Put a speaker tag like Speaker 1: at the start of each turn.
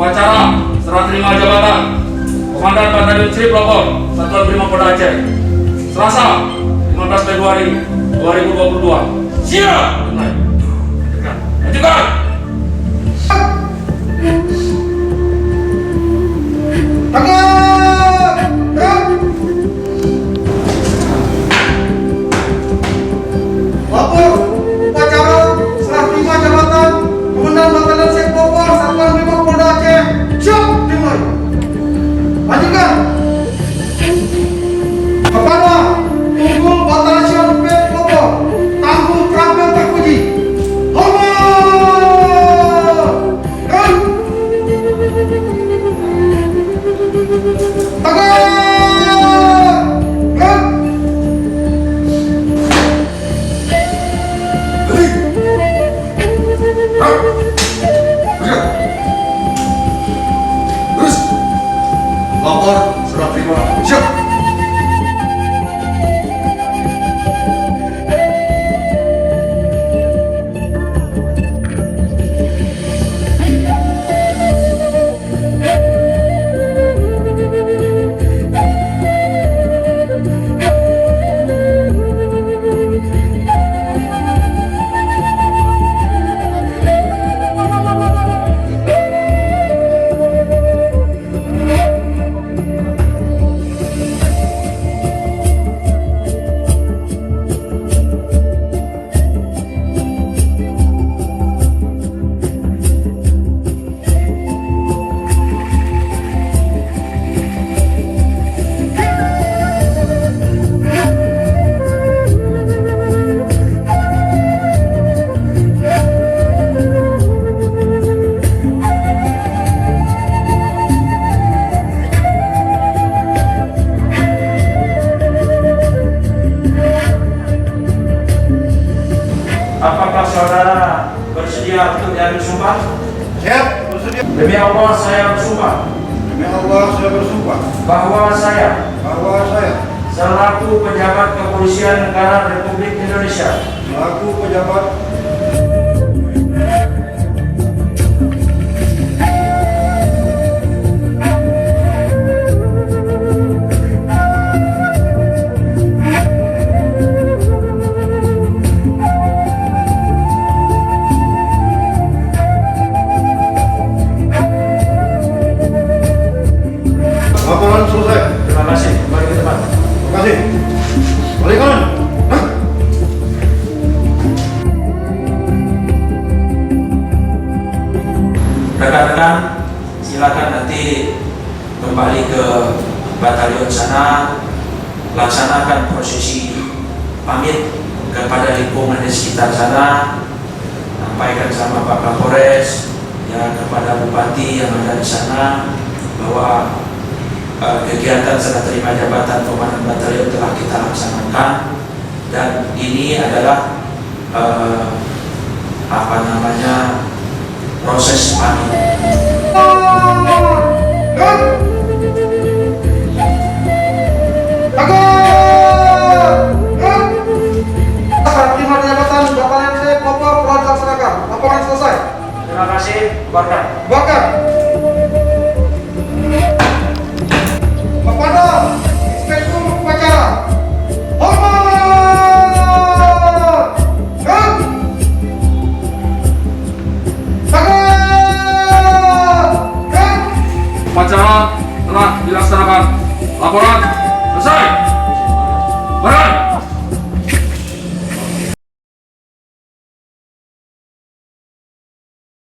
Speaker 1: Upacara serah terima jabatan Komandan Batalion Sri Pelopor Satuan Brimopolda Aceh Selasa 15 Februari 2022. Siap! Lanjutkan!
Speaker 2: Lapor upacara serah terima jabatan Komandan Batalion Sri Pelopor Satuan Brimopolda Aceh. Siap dimulai. Lanjutkan. Kepada Tunggul Batalion P Pelopor Tangguh terampil terpuji. Hormat.
Speaker 3: Lapor serah terima. Siap.
Speaker 4: Apakah saudara bersedia untuk diambil sumpah?
Speaker 3: Siap. Bersedia.
Speaker 4: Demi Allah saya bersumpah
Speaker 3: Demi Allah saya bersumpah
Speaker 4: bahwa saya
Speaker 3: bahwa saya
Speaker 4: selaku pejabat kepolisian negara Republik Indonesia
Speaker 3: selaku pejabat laporan selesai.
Speaker 4: terima kasih kembali ke tempat.
Speaker 3: Terima kasih. Balik kanan. Hah?
Speaker 4: Rekan-rekan silakan nanti kembali ke batalion sana, laksanakan prosesi pamit kepada lingkungan di sekitar sana, sampaikan sama Pak Kapolres ya, kepada Bupati yang ada di sana bahwa kegiatan serah terima jabatan Komandan Batalion telah kita laksanakan dan ini adalah proses pamit.
Speaker 2: Serah terima jabatan Batalion Sri Pelopor telah dilaksanakan. Laporan selesai.
Speaker 4: Terima kasih, Barkan.
Speaker 2: Bahkan kepada Inspektur Upacara, hormat.
Speaker 1: Upacara telah dilaksanakan. Laporan selesai. Berhenti.